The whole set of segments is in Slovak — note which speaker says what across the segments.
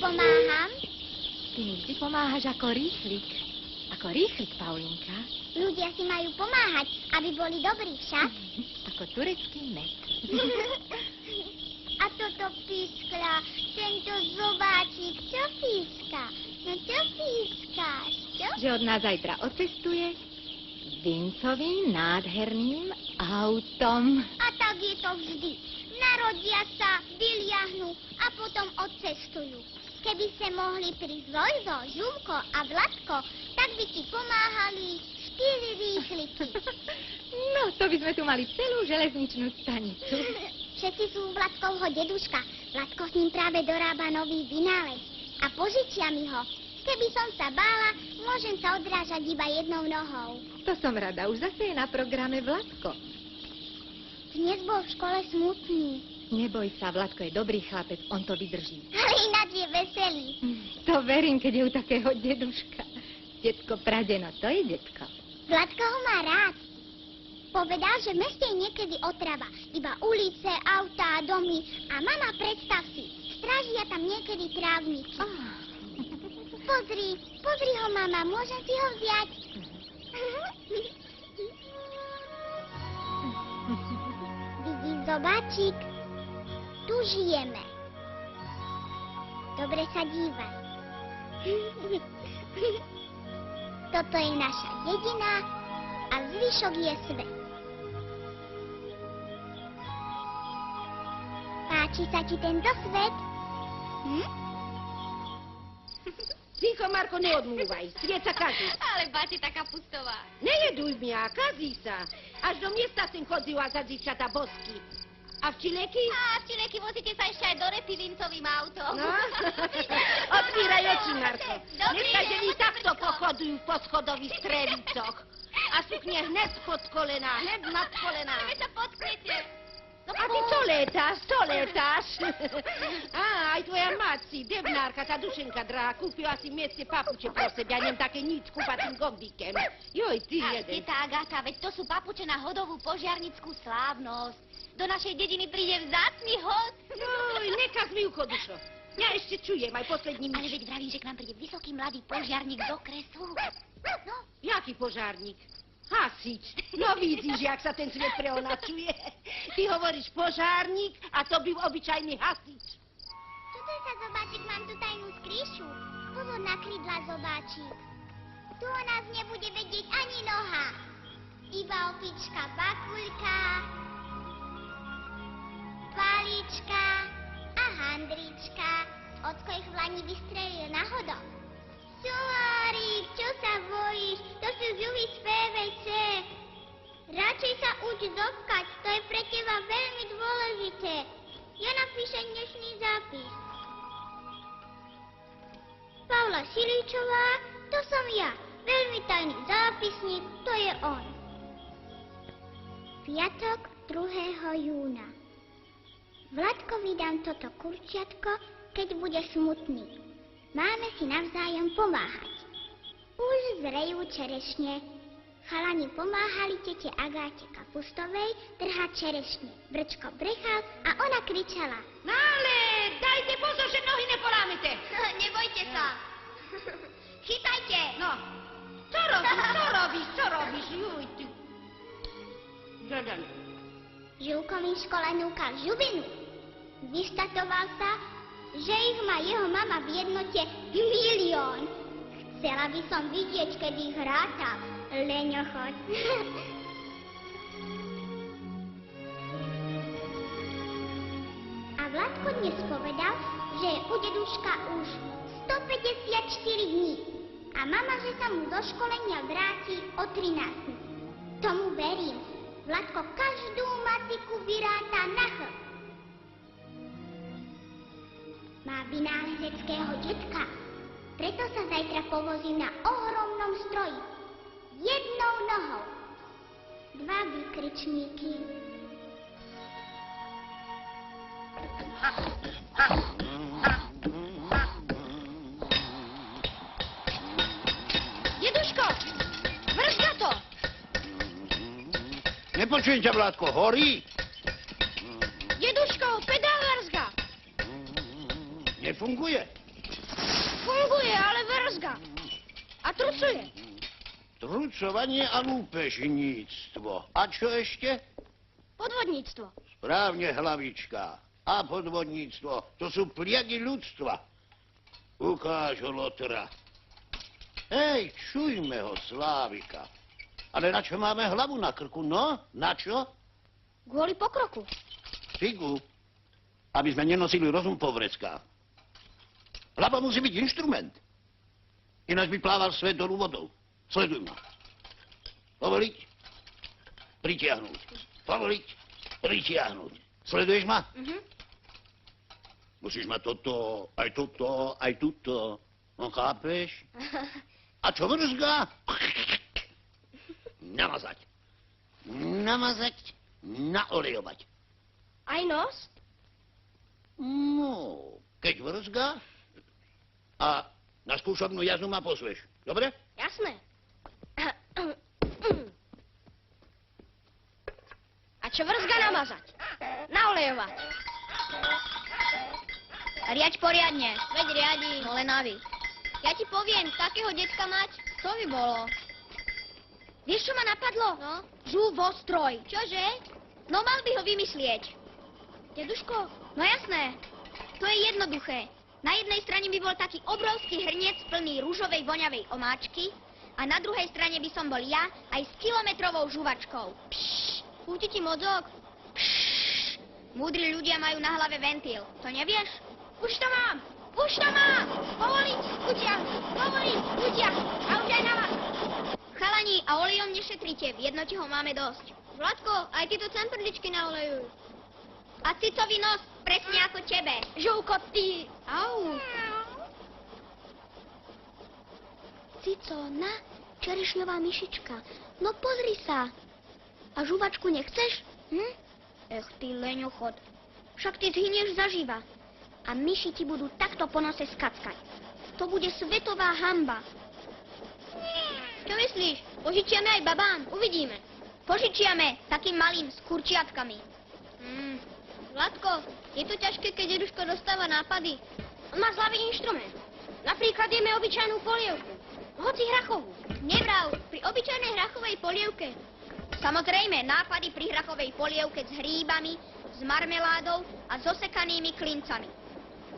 Speaker 1: pomáham.
Speaker 2: Ty mi vždy pomáhaš ako rýchlik. Ako rýchlik, Paulinka.
Speaker 1: Ľudia si majú pomáhať, aby boli dobrí však.
Speaker 2: Ako turecký med.
Speaker 1: A toto pískla, tento zobáčik, čo píska? No čo pískáš, čo?
Speaker 2: Že od nás zajtra odcestuje Vincovým nádherným autom.
Speaker 1: A tak je to vždy. Narodia sa, vyliahnú a potom odcestujú. Keby ste mohli prísť Vojzo, Žumko a Vladko, tak by ti pomáhali 4 rýchliky.
Speaker 2: No, to by sme tu mali celú železničnú stanicu.
Speaker 1: Všetci sú Vladkovho deduška. Vladko s ním práve dorába nový vynález. A požičia mi ho. Keby som sa bála, môžem sa odrážať iba jednou nohou.
Speaker 2: To som rada, už zase je na programe Vladko.
Speaker 1: Dnes bol v škole smutný.
Speaker 2: Neboj sa, Vladko je dobrý chlapec, on to vydrží.
Speaker 1: Ale ináč je veselý.
Speaker 2: To verím, keď je u takého deduška. Detko Pradeno, to je detko.
Speaker 1: Vladko ho má rád. Povedal, že v meste je niekedy otrava. Iba ulice, autá, domy. A mama, predstav si, strážia tam niekedy trávniky. Pozri ho, mama, môžem si ho vziať? Vidíš, zobáčik? Tu žijeme. Dobre sa dívaj. Toto je naša dedina a zvyšok je svet. Páči sa ti tento svet?
Speaker 3: Ticho, Marko, neodmúvaj. Sviet sa kazí.
Speaker 4: Ale báte taká pustová.
Speaker 3: Nejeduj mňa, kazí sa. Až do miesta sem chodil a za dievčatá bosky. A v Čileky?
Speaker 4: A v Čileky vozíte sa ešte aj do repy Vincovým autom.
Speaker 3: No, otvíraj oči, Marko. Dneska ženy takto pochodujú po schodových strelicoch. A sukne hned pod kolena, hned nad kolena.
Speaker 4: Ale vy sa potknete. No,
Speaker 3: A ty čo letáš? Á, aj tvoja mať si, devnárka, tá Dušenka drahá, kúpila si v mieste papuče pro seba, ja nem také nič kúpacím gombíkem. Joj, ty
Speaker 4: ale
Speaker 3: jeden.
Speaker 4: teta Agata, veď to sú papuče na hodovú požiarnickú slávnosť. Do našej dediny príde vzácny host.
Speaker 3: Joj, nekaz mi ucho, Dušo. Ja ešte čujem, aj poslední
Speaker 4: Ale
Speaker 3: myš.
Speaker 4: veď vravím, že k nám príde vysoký mladý požiarník z okresu. No,
Speaker 3: Jaký požárnik? Hasič. No vidíš, jak sa ten svet preonačuje. Ty hovoríš požárnik a to byl obyčajný hasič.
Speaker 1: Čo to je za zobáčik? Mám tu tajnú skrýšu. Pozor na krydla, zobáčik. Tu o nás nebude vedieť ani noha. Iba opička Bakuľka, Palička a Handrička. Ocko ich v lani vystrelil náhodou. Solárik, čo sa bojíš? To sú zuby z PVC. Radšej sa uč zobkať, to je pre teba veľmi dôležité. Ja napíšem dnešný zápis. Paula Siličová, to som ja. Veľmi tajný zápisník, to je on. Piatok 2. júna. Vladkovi dám toto kurčiatko, keď bude smutný. Máme si navzájom pomáhať. Už zrejú čerešne. Chalani pomáhali tete Agáte Kapustovej trhať čerešne. Brčko brechal a ona kričala.
Speaker 3: No ale dajte pozor, že nohy nepolámete.
Speaker 4: nebojte sa. Chytajte.
Speaker 3: No, čo robíš? Juj, ty. Žadan.
Speaker 1: Žilko mi v škole núkal žubinu. Vyštatoval sa, že ich má jeho mama v jednote 1 000 000. Chcela by som vidieť, kedy ich rátal. Leňochod. A Vladko dnes povedal, že je u deduška už 154 dní. A mama, že sa mu do školenia vráti o 13 dní. Tomu verím. Vladko každú matiku vyráta na chlp. Má vynálezeckého detka, preto sa zajtra povozím na ohromnom stroji. Jednou nohou. 2 výkričníky.
Speaker 4: Deduško, vržga to.
Speaker 5: Nepočujem ťa, Vládko, horí?
Speaker 4: Deduško, pedál vrzga.
Speaker 5: Nefunguje.
Speaker 4: Funguje, ale vrzga. A trucuje.
Speaker 5: Trucovanie a lúpežníctvo. A čo ešte?
Speaker 4: Podvodníctvo.
Speaker 5: Správne, hlavička. A podvodníctvo. To sú pliagy ľudstva. Ukáž ho, Lotra. Hej, čujme ho, Slávika. Ale na čo máme hlavu na krku, no? Na čo?
Speaker 4: Kvôli pokroku.
Speaker 5: Figu. Aby sme nenosili rozum po vreckách. Hlava musí byť inštrument. Ináč by plával svet dolu vodou. Sleduj ma. Povoliť. Pritiahnuť. Povoliť. Pritiahnuť. Sleduješ ma? Musíš mať toto, aj tuto. No chápeš? A čo vrzga? Namazať. Namazať, naolejovať.
Speaker 4: Aj nos?
Speaker 5: No, keď vrzga a na skúšobnú jazdu ma pozveš. Dobre?
Speaker 4: Jasné. A čo vrzga namazať? Naolejovať. Riaď poriadne. Veď riadi. No len navy. Ja ti poviem, takého detka mať, to by bolo. Vieš, čo ma napadlo? No? Žuvostroj. Čože? No mal by ho vymyslieť. Deduško? No jasné. To je jednoduché. Na jednej strane by bol taký obrovský hrniec plný rúžovej voňavej omáčky a na druhej strane by som bol ja aj s kilometrovou žuvačkou. Pšš, chutí ti mozog? Pšš, múdri ľudia majú na hlave ventil. To nevieš? Už to mám! Už to mám! Povoliť, utiahnuť, povoliť, utiahnuť a už aj na vás. Chalani, a olejom nešetrite, v jednote ho máme dosť. Vladko, aj tieto cemprličky naolejuj. A cicový nos, presne ako tebe. Žulko, ty... Au. Cicona, čerešňová myšička. No pozri sa. A žuvačku nechceš? Ech, ty leňochod. Však ty zhynieš zaživa. A myši ti budú takto po nose skackať. To bude svetová hanba. Čo myslíš? Požičiame aj babám? Uvidíme. Požičiame takým malým s kurčiatkami. Vladko, je to ťažké, keď deduško dostáva nápady. On má zľavý inštrument. Napríklad jeme obyčajnú polievku. Hoci hrachovú. Nevrav, pri obyčajnej hrachovej polievke. Samozrejme, nápady pri hrachovej polievke s hríbami, s marmeládou a s osekanými klincami.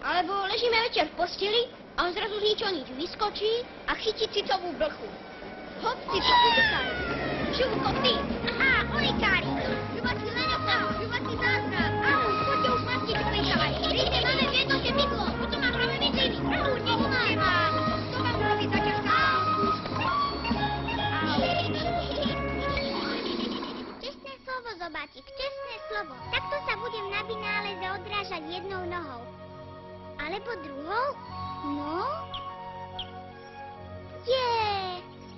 Speaker 4: Alebo ležíme večer v posteli a on zrazu z ničoho nič vyskočí a chytí cicovú blchu. Hop, cico, utekaj. Žuvko, ty. Aha, olikári. Žuvací leňochod, žuvací zázrak. Au, poďte už mastičku nechávať. Príďte, máme v jednote bydlo. Potom mám práve vyzivy. Au, nepomáhaj vám. To vám robí za ťažká.
Speaker 1: Čestné slovo, Zobáčik, čestné slovo. Takto sa budem na vynáleзе odrážať jednou nohou. Alebo druhou? No?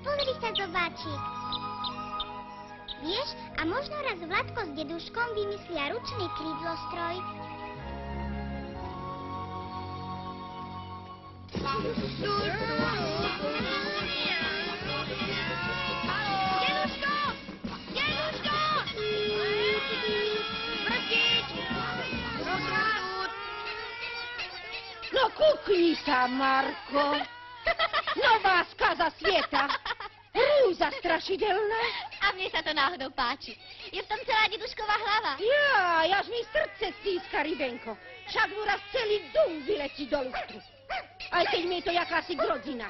Speaker 1: Pozri sa, Zobáčik. Vieš, a možno raz Vladko s deduškom vymyslia ručný krídlostroj.
Speaker 4: Deduško! Deduško! Brzdiť!
Speaker 3: No kukni sa, Marko. Nová skaza sveta. Rúza strašidelná.
Speaker 4: A mne sa to náhodou páči. Je v tom celá dedušková hlava.
Speaker 3: Jaj, až mi srdce stíska, Rybenko. Však mu raz celý dum vyletí do luftu. Aj keď mi je to jakási grodzina.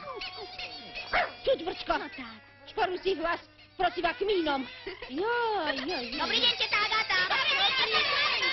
Speaker 3: Čuť, vrčko.
Speaker 4: No tak.
Speaker 3: Šporuj si hlas, prosím, k mínom. Jaj.
Speaker 4: Dobrý deň, teta Agata.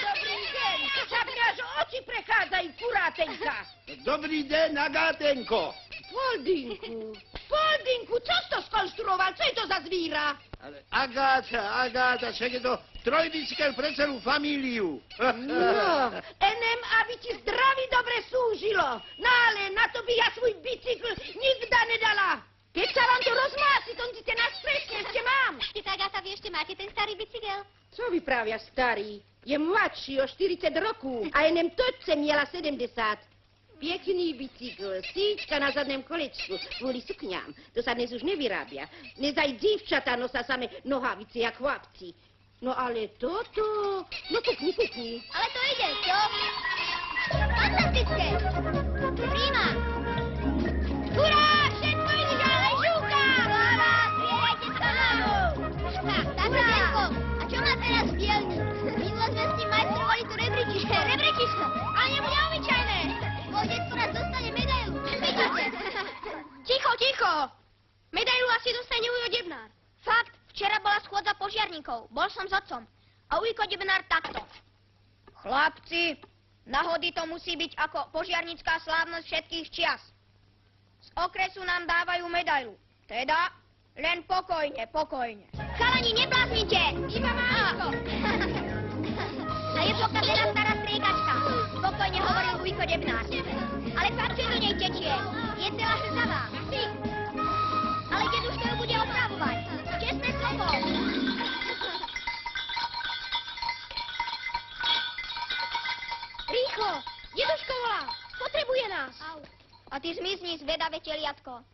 Speaker 3: Dobrý deň. Však mi až oči prechádzajú, kurátenka.
Speaker 5: Dobrý deň, Agátenko.
Speaker 3: Poldinku, čo si to skonštruoval? Čo je to za zvíra?
Speaker 5: Ale Agáta, však je to trojbicykel pre celú famíliu.
Speaker 3: No, enem, aby ti zdraví dobre slúžilo. No ale na to by ja svoj bicykl nikda nedala. Keď sa vám to rozmási, to ti na strešne ešte mám.
Speaker 4: Teta Agata, vy ešte máte ten starý bicykel?
Speaker 3: Co vyprávia starý? Je mladší o 40 rokov a enem točce miela 70. Pekný bicykl, síčka na zadném kolečku, kvôli sukňám. To sa dnes už nevyrábia. Dnes aj divčatá nosa same nohavice, jak chlapci. No ale toto... No kukni.
Speaker 4: Ale to ide, čo? Fantastické! Príma! ticho! Medailu asi dostane Ujo Debnár. Fakt, včera bola schôdza požiarníkov. Bol som s otcom. A Ujko Debnár takto. Chlapci, na hody to musí byť ako požiarnická slávnosť všetkých čias. Z okresu nám dávajú medailu. Teda, len pokojne, pokojne. Chalani, nebláznite! Iba málo! A je pokazená stará striekačka. Spokojne hovoril Ujko Debnár. Ale fakt, čo do nej tečie? Je celá hrzavá. Ale deduško ju bude opravovať. Čestné slovo. Rýchlo! Deduško volá! Potrebuje nás! A ty zmizni, zvedavé teliatko.